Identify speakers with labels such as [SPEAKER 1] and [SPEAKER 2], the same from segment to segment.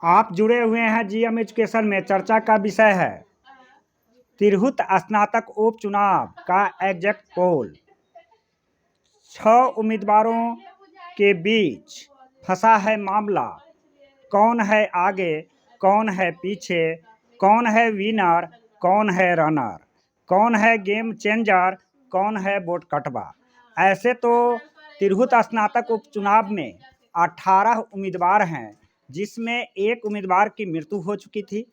[SPEAKER 1] आप जुड़े हुए हैं जीएम एजुकेशन में। चर्चा का विषय है तिरहुत स्नातक उपचुनाव का एग्जिट पोल। 6 उम्मीदवारों के बीच फंसा है मामला। कौन है आगे, कौन है पीछे, कौन है विनर, कौन है रनर, कौन है गेम चेंजर, कौन है वोट कटवा। ऐसे तो तिरहुत स्नातक उपचुनाव में 18 उम्मीदवार हैं, जिसमें एक उम्मीदवार की मृत्यु हो चुकी थी,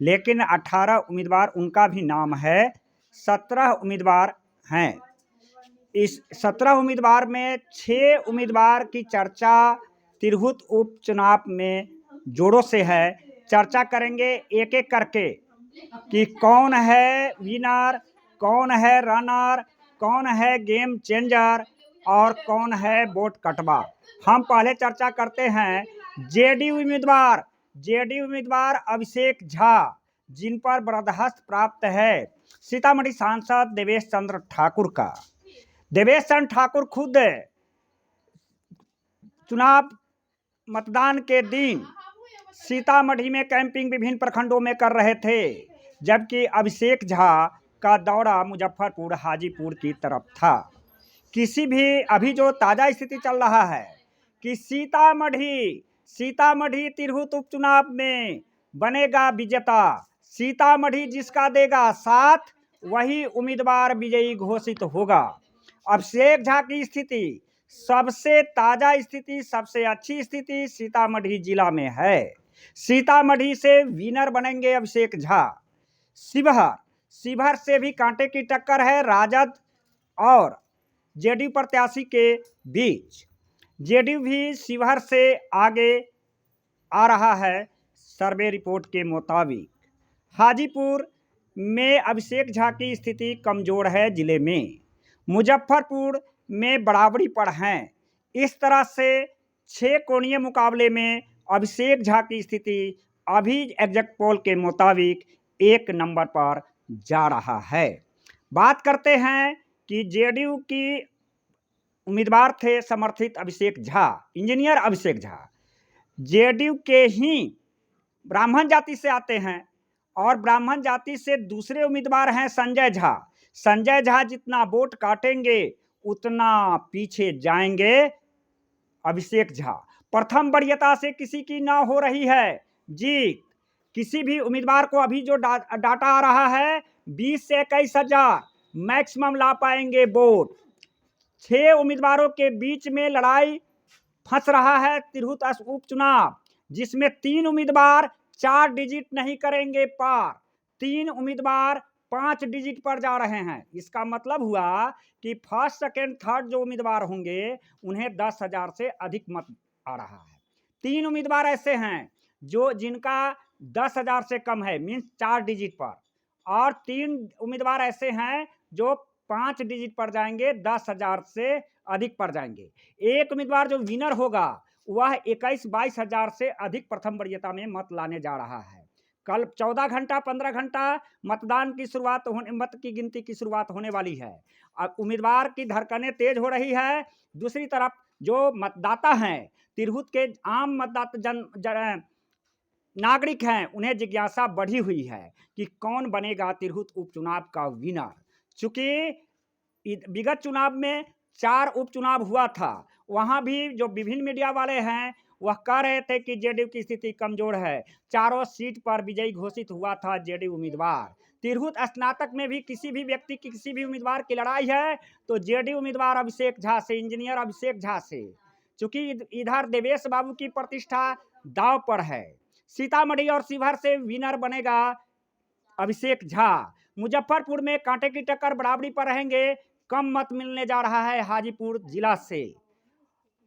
[SPEAKER 1] लेकिन 18 उम्मीदवार उनका भी नाम है। 17 उम्मीदवार हैं। इस 17 उम्मीदवार में 6 उम्मीदवार की चर्चा तिरहुत उपचुनाव में जोरों से है। चर्चा करेंगे एक एक करके कि कौन है विनर, कौन है रनर, कौन है गेम चेंजर और कौन है वोट कटवा। हम पहले चर्चा करते हैं जेडीयू उम्मीदवार अभिषेक झा, जिन पर बर्खास्त प्राप्त है सीतामढ़ी सांसद देवेश चंद्र ठाकुर का। देवेश चंद्र ठाकुर खुद चुनाव मतदान के दिन सीतामढ़ी में कैंपिंग विभिन्न प्रखंडों में कर रहे थे, जबकि अभिषेक झा का दौरा मुजफ्फरपुर हाजीपुर की तरफ था। किसी भी अभी जो ताजा स्थिति चल रहा है कि सीतामढ़ी तिरहुत उपचुनाव में बनेगा विजेता। सीतामढ़ी जिसका देगा साथ वही उम्मीदवार विजयी घोषित होगा। अभिषेक झा की स्थिति, सबसे ताजा स्थिति, सबसे अच्छी स्थिति सीतामढ़ी जिला में है। सीतामढ़ी से विनर बनेंगे अभिषेक झा। शिवहर से भी कांटे की टक्कर है राजद और जेडीयू प्रत्याशी के बीच। जेडीयू भी शिवहर से आगे आ रहा है सर्वे रिपोर्ट के मुताबिक। हाजीपुर में अभिषेक झा की स्थिति कमजोर है जिले में। मुजफ्फरपुर में बराबरी पर हैं। इस तरह से 6 कोणीय मुकाबले में अभिषेक झा की स्थिति अभी एग्जिट पोल के मुताबिक 1 नंबर पर जा रहा है। बात करते हैं कि जेडीयू की उम्मीदवार थे समर्थित अभिषेक झा, इंजीनियर अभिषेक झा। जेडीयू के ही ब्राह्मण जाति से आते हैं और ब्राह्मण जाति से दूसरे उम्मीदवार हैं संजय झा। संजय झा जितना वोट काटेंगे उतना पीछे जाएंगे अभिषेक झा। प्रथम वरीयता से किसी की ना हो रही है जीत। किसी भी उम्मीदवार को अभी जो डाटा आ रहा है 20 से 21 हजार मैक्सिमम ला पाएंगे वोट। 6 उम्मीदवारों के बीच में लड़ाई फंस रहा है तिरहुत उपचुनाव, जिसमें 3 उम्मीदवार 4 डिजिट नहीं करेंगे पार। 3 उम्मीदवार 5 डिजिट पर जा रहे हैं। इसका मतलब हुआ कि फर्स्ट, सेकेंड, थर्ड जो उम्मीदवार होंगे उन्हें 10,000 से अधिक मत आ रहा है। 3 उम्मीदवार ऐसे हैं जो जिनका 10,000 से कम है, मीन्स 4 डिजिट पर, और 3 उम्मीदवार ऐसे हैं जो 5 डिजिट पर जाएंगे, 10,000 से अधिक पर जाएंगे। एक उम्मीदवार जो विनर होगा वह 21-22 हजार से अधिक प्रथम वरीयता में मत लाने जा रहा है। कल 14 घंटा 15 घंटा मतदान की शुरुआत होने, मत की गिनती की शुरुआत होने वाली है। अब उम्मीदवार की धड़कनें तेज हो रही है। दूसरी तरफ जो मतदाता हैं, तिरहुत के आम मतदाता नागरिक हैं, उन्हें जिज्ञासा बढ़ी हुई है कि कौन बनेगा तिरहुत उपचुनाव का विनर। चूंकि विगत चुनाव में 4 उपचुनाव हुआ था, वहां भी जो विभिन्न मीडिया वाले हैं वह कह रहे थे कि जेडीयू की स्थिति कमजोर है। चारों सीट पर विजयी घोषित हुआ था जेडीयू उम्मीदवार। तिरहुत स्नातक में भी किसी भी व्यक्ति की, किसी भी उम्मीदवार की लड़ाई है तो जेडीयू उम्मीदवार अभिषेक झा से, इंजीनियर अभिषेक झा से। चूंकि इधर देवेश बाबू की प्रतिष्ठा दांव पर है। सीतामढ़ी और शिवहर से विनर बनेगा अभिषेक झा। मुजफ्फरपुर में कांटे की टक्कर बराबरी पर रहेंगे। कम मत मिलने जा रहा है हाजीपुर जिला से।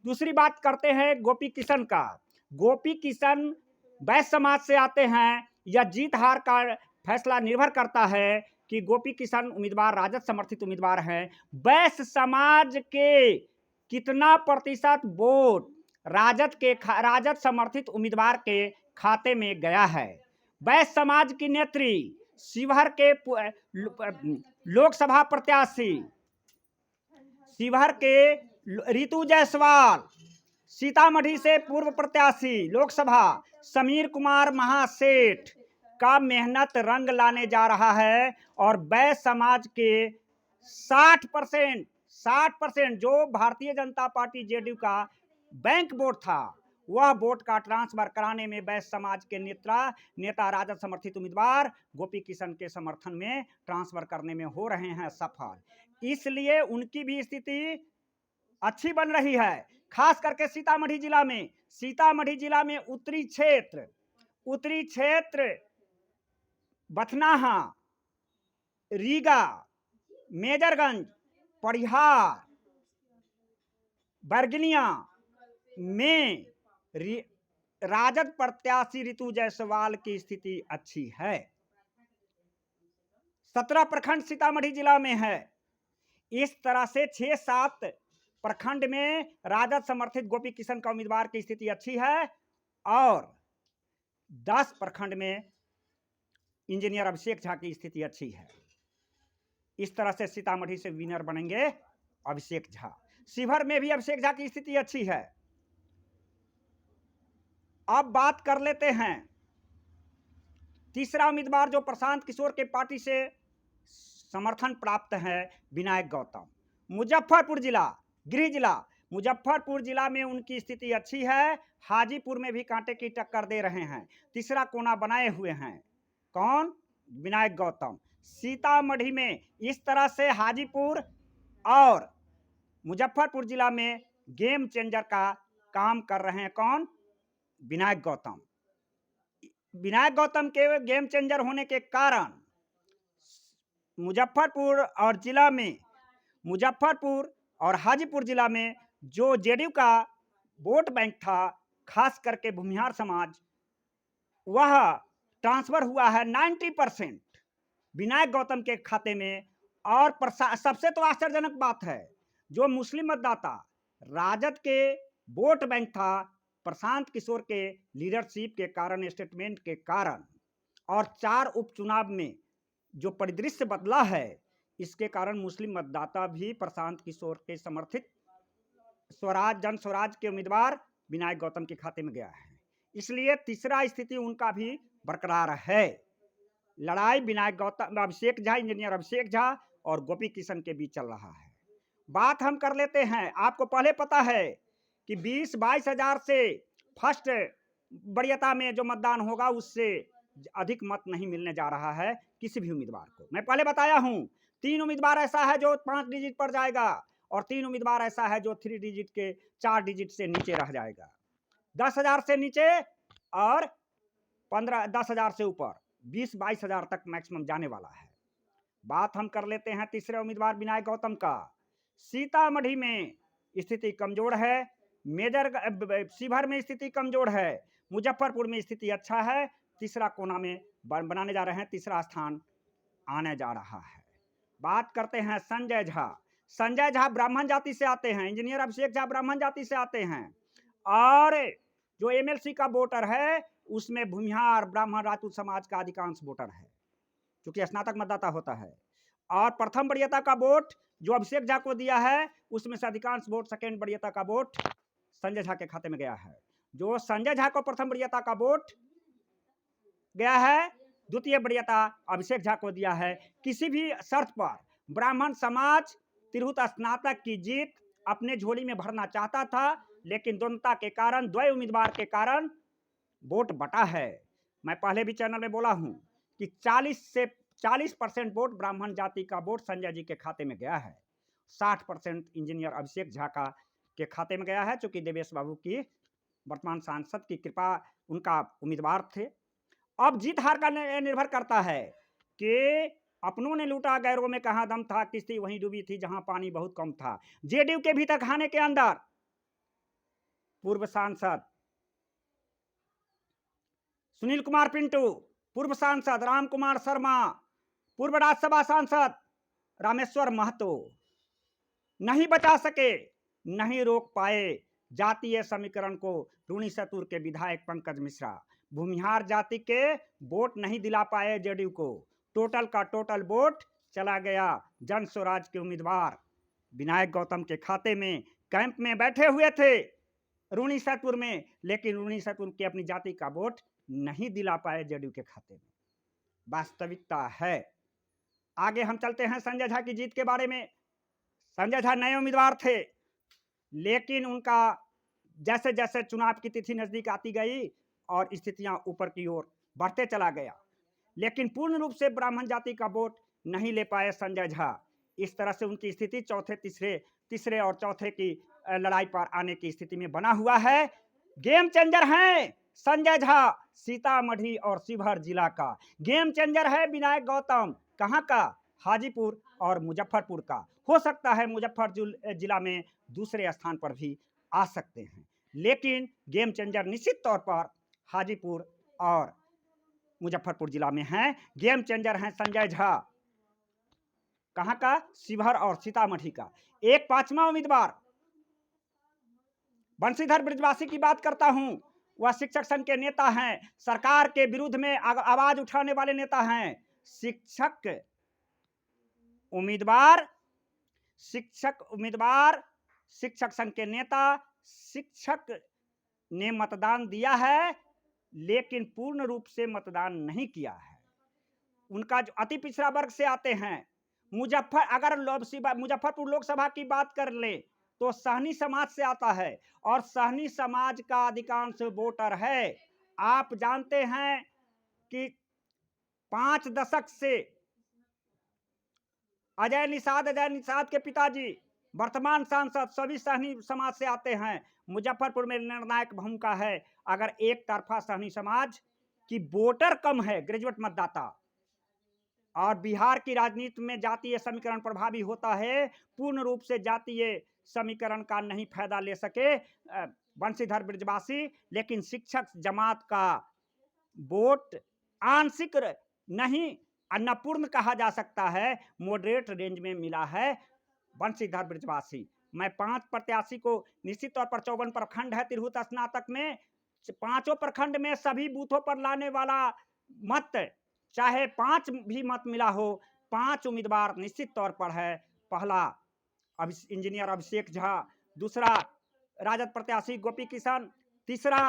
[SPEAKER 1] दूसरी बात करते हैं गोपी किशन का। गोपी किशन वैश्य समाज से आते हैं। यह जीत हार का फैसला निर्भर करता है कि गोपी किशन उम्मीदवार राजद समर्थित उम्मीदवार हैं। वैश्य समाज के कितना प्रतिशत वोट राजद समर्थित उम्मीदवार के खाते में गया है। वैश्य समाज की नेत्री शिवहर के लोकसभा प्रत्याशी, शिवहर के रितु जायसवाल, सीतामढ़ी से पूर्व प्रत्याशी लोकसभा समीर कुमार महासेठ का मेहनत रंग लाने जा रहा है और वैश्य समाज के 60% जो भारतीय जनता पार्टी जेडीयू का बैंक वोट था, वह वोट का ट्रांसफर कराने में वैश्य समाज के नेता राजद समर्थित उम्मीदवार गोपी किशन के समर्थन में ट्रांसफर करने में हो रहे हैं सफल। इसलिए उनकी भी स्थिति अच्छी बन रही है, खास करके सीतामढ़ी जिला में उत्तरी क्षेत्र बथनाहा, रीगा, मेजरगंज, परिहार, बरगनिया में राजद प्रत्याशी ऋतु जायसवाल की स्थिति अच्छी है। 17 प्रखंड सीतामढ़ी जिला में है। इस तरह से 6-7 प्रखंड में राजद समर्थित गोपी किशन का उम्मीदवार की स्थिति अच्छी है और 10 प्रखंड में इंजीनियर अभिषेक झा की स्थिति अच्छी है। इस तरह से सीतामढ़ी से विनर बनेंगे अभिषेक झा। शिवहर में भी अभिषेक झा की स्थिति अच्छी है। अब बात कर लेते हैं तीसरा उम्मीदवार जो प्रशांत किशोर के पार्टी से समर्थन प्राप्त है, विनायक गौतम। मुजफ्फरपुर जिला, गृह जिला मुजफ्फरपुर जिला में उनकी स्थिति अच्छी है। हाजीपुर में भी कांटे की टक्कर दे रहे हैं। तीसरा कोना बनाए हुए हैं। कौन? विनायक गौतम। सीतामढ़ी में इस तरह से हाजीपुर और मुजफ्फरपुर जिला में गेम चेंजर का काम कर रहे हैं। कौन? विनायक गौतम। विनायक गौतम के गेम चेंजर होने के कारण मुजफ्फरपुर और हाजीपुर जिला में जो जेडीयू का वोट बैंक था, खास करके भूमिहार समाज, वह ट्रांसफर हुआ है 90% विनायक गौतम के खाते में। और सबसे तो आश्चर्यजनक बात है, जो मुस्लिम मतदाता राजद के वोट बैंक था, प्रशांत किशोर के लीडरशिप के कारण, स्टेटमेंट के कारण और 4 उपचुनाव में जो परिदृश्य बदला है, इसके कारण मुस्लिम मतदाता भी प्रशांत किशोर के समर्थित जन स्वराज के उम्मीदवार विनायक गौतम के खाते में गया है। इसलिए तीसरा स्थिति उनका भी बरकरार है। लड़ाई विनायक गौतम, अभिषेक झा, इंजीनियर अभिषेक झा और गोपी किशन के बीच चल रहा है। बात हम कर लेते हैं, आपको पहले पता है कि 20-22 हजार से फर्स्ट वरीयता में जो मतदान होगा उससे अधिक मत नहीं मिलने जा रहा है किसी भी उम्मीदवार को। मैं पहले बताया हूं, 3 उम्मीदवार ऐसा है जो 5 डिजिट पर जाएगा और 3 उम्मीदवार ऐसा है जो 3 डिजिट के 4 डिजिट से नीचे रह जाएगा। 10,000 से नीचे और 10,000 से ऊपर 20-22 हजार तक मैक्सिमम जाने वाला है। बात हम कर लेते हैं तीसरे उम्मीदवार विनायक गौतम का। सीतामढ़ी में स्थिति कमजोर है, शिवहर में स्थिति कमजोर है, मुजफ्फरपुर में स्थिति अच्छा है। तीसरा कोना में बनाने जा रहे हैं, तीसरा स्थान आने जा रहा है। बात करते हैं संजय झा ब्राह्मण जाति से आते हैं, इंजीनियर अभिषेक झा ब्राह्मण जाति से आते हैं और जो एमएलसी का वोटर है उसमें भूमिहार, ब्राह्मण, राजपूत समाज का अधिकांश वोटर है, क्योंकि स्नातक मतदाता होता है। और प्रथम वरीयता का वोट जो अभिषेक झा को दिया है, उसमें से अधिकांश वोट सेकेंड वरीयता का वोट संजय झा के खाते में गया है। जो संजय झा को प्रथम वरीयता का वोट गया है, द्वितीय वरीयता अभिषेक झा को दिया है। किसी भी शर्त पर ब्राह्मण समाज तिरहुत स्नातक की जीत अपने झोली में भरना चाहता था, लेकिन द्वंद्वता के कारण, द्वय उम्मीदवार के कारण वोट बटा है। मैं पहले भी चैनल में बोला हूं कि 40% वोट ब्राह्मण जाति का वोट संजय जी के खाते में गया है। 60% इंजीनियर अभिषेक झा का के खाते में गया है, चूंकि देवेश बाबू की वर्तमान सांसद की कृपा उनका उम्मीदवार थे। अब जीत हार का निर्भर करता है कि अपनों ने लूटा, गैरों में कहां दम था, किश्ती वहीं डूबी थी जहां पानी बहुत कम था। जेडीयू के भीतर खाने के अंदर पूर्व सांसद सुनील कुमार पिंटू, पूर्व सांसद राम कुमार शर्मा, पूर्व राज्यसभा सांसद रामेश्वर महतो नहीं बचा सके, नहीं रोक पाए जातीय समीकरण को। रूनी सतुर के विधायक पंकज मिश्रा भूमिहार जाति के वोट नहीं दिला पाए जेडीयू को। टोटल का टोटल वोट चला गया जन स्वराज के उम्मीदवार विनायक गौतम के खाते में। कैंप में बैठे हुए थे रूनी सैदपुर में, लेकिन रूनी सैदपुर की अपनी जाति का वोट नहीं दिला पाए जेडीयू के खाते में। वास्तविकता है। आगे हम चलते हैं संजय झा की जीत के बारे में। संजय झा नए उम्मीदवार थे, लेकिन उनका जैसे जैसे चुनाव की तिथि नजदीक आती गई और स्थितियां ऊपर की ओर बढ़ते चला गया, लेकिन पूर्ण रूप से ब्राह्मण जाति का वोट नहीं ले पाए संजय झा। इस तरह से उनकी स्थिति तीसरे और चौथे की लड़ाई पर आने की स्थिति में बना हुआ है। गेम चेंजर हैं संजय झा, सीतामढ़ी और शिवहर जिला का गेम चेंजर है विनायक गौतम। कहाँ का? हाजीपुर और मुजफ्फरपुर का। हो सकता है मुजफ्फरपुर जिला में दूसरे स्थान पर भी आ सकते हैं, लेकिन गेम चेंजर निश्चित तौर पर हाजीपुर और मुजफ्फरपुर जिला में हैं। गेम चेंजर हैं संजय झा। कहाँ का? शिवहर और सीतामढ़ी का। एक पांचवा उम्मीदवार बंशीधर ब्रजवासी की बात करता हूं। वह शिक्षक संघ के नेता हैं, सरकार के विरुद्ध में आवाज उठाने वाले नेता हैं। शिक्षक उम्मीदवार, शिक्षक संघ के नेता। शिक्षक ने मतदान दिया है, लेकिन पूर्ण रूप से मतदान नहीं किया है। उनका जो अति पिछड़ा वर्ग से आते हैं, अगर मुजफ्फरपुर लोकसभा की बात कर ले तो सहनी समाज से आता है, और सहनी समाज का अधिकांश वोटर है। आप जानते हैं कि 5 दशक से अजय निषाद के पिताजी वर्तमान सांसद सभी सहनी समाज से आते हैं। मुजफ्फरपुर में निर्णायक भूमिका है। अगर एक तरफा सहनी समाज की वोटर कम है, ग्रेजुएट मतदाता, और बिहार की राजनीति में जातीय समीकरण प्रभावी होता है, पूर्ण रूप से जातीय समीकरण का नहीं फायदा ले सके बंशीधर ब्रजवासी, लेकिन शिक्षक जमात का वोट आंशिक नहीं, अन्नपूर्ण कहा जा सकता है, मॉडरेट रेंज में मिला है बंशीधर ब्रजवासी। मैं 5 प्रत्याशी को निश्चित तौर पर 54 प्रखंड है तिरहुत स्नातक में, 5 प्रखंड में सभी बूथों पर लाने वाला मत, चाहे 5 भी मत मिला हो, 5 उम्मीदवार निश्चित तौर पर है। पहला इंजीनियर अभिषेक झा, दूसरा राजद प्रत्याशी गोपी किशन, तीसरा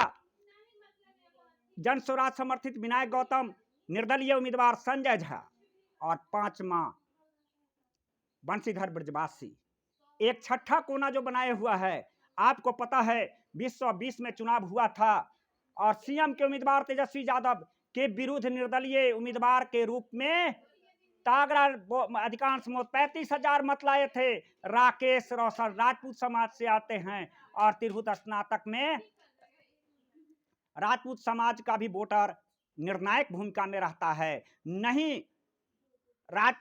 [SPEAKER 1] जन स्वराज समर्थित विनायक गौतम, निर्दलीय उम्मीदवार संजय झा, और 5वां बंशीधर ब्रजवासी। एक छठा कोना जो बनाए हुआ है, आपको पता है 2020 में चुनाव हुआ था और सीएम के उम्मीदवार तेजस्वी यादव के विरुद्ध निर्दलीय उम्मीदवार के रूप में तागड़ा अधिकांश मत 35,000 मत लाए थे। राकेश रोशन राजपूत समाज से आते हैं, और तिरहुत स्नातक में राजपूत समाज का भी वोटर निर्णायक भूमिका में रहता है। नहीं,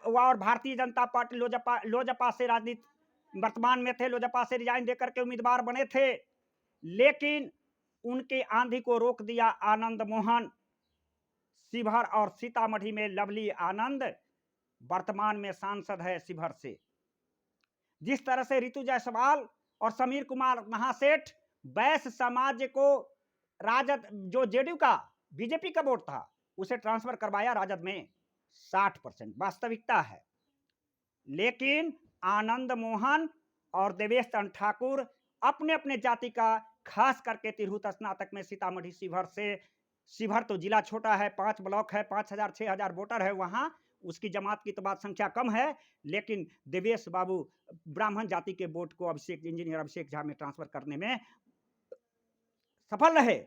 [SPEAKER 1] और भारतीय जनता पार्टी लोजपा से राजनीति वर्तमान में थे, लोजपा से रिजाइन देकर के उम्मीदवार बने थे, लेकिन उनके आंधी को रोक दिया आनंद मोहन। शिवहर और सीतामढ़ी में लवली आनंद वर्तमान में सांसद है शिवहर से। जिस तरह से रितु जायसवाल और समीर कुमार महासेठ बैस समाज को राजद, जो जेडीयू का बीजेपी का वोट था, उसे ट्रांसफर करवाया राजद में 60%, वास्तविकता है। लेकिन आनंद मोहन और देवेश चंद्र ठाकुर अपने अपने जाति का, खास करके तिरहुत स्नातक में सीतामढ़ी शिवहर से, शिवहर तो जिला छोटा है, 5 ब्लॉक है, 5,000 6,000 वोटर है वहां, उसकी जमात की तो बात संख्या कम है, लेकिन देवेश बाबू ब्राह्मण जाति के वोट को इंजीनियर अभिषेक झा में ट्रांसफर करने में सफल रहे,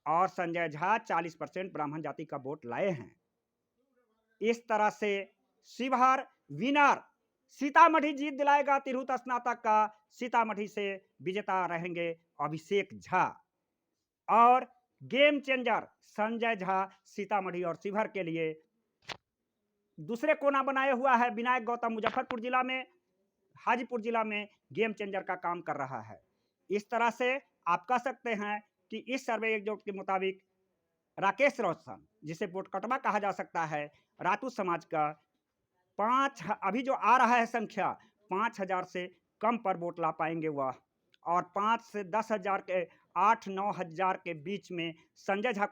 [SPEAKER 1] और संजय झा 40% ब्राह्मण जाति का वोट लाए हैं। इस तरह से शिवहर विनर, सीतामढ़ी जीत दिलाएगा तिरहुत स्नातक का, सीतामढ़ी से विजेता रहेंगे अभिषेक झा, और गेम चेंजर संजय झा सीतामढ़ी और शिवहर के लिए दूसरे कोना बनाए हुआ है विनायक गौतम मुजफ्फरपुर जिला में, हाजीपुर जिला में गेम चेंजर का काम कर रहा है। इस तरह से आप कह सकते हैं कि इस सर्वे एकजुट के मुताबिक राकेश रोशन, जिसे वोट कटवा कहा जा सकता है, राजपूत समाज का अभी जो आ रहा है संख्या 5,000 से कम पर वोट ला पाएंगे वह, और 5 से 10,000 के 8-9 हजार के बीच में संजय झा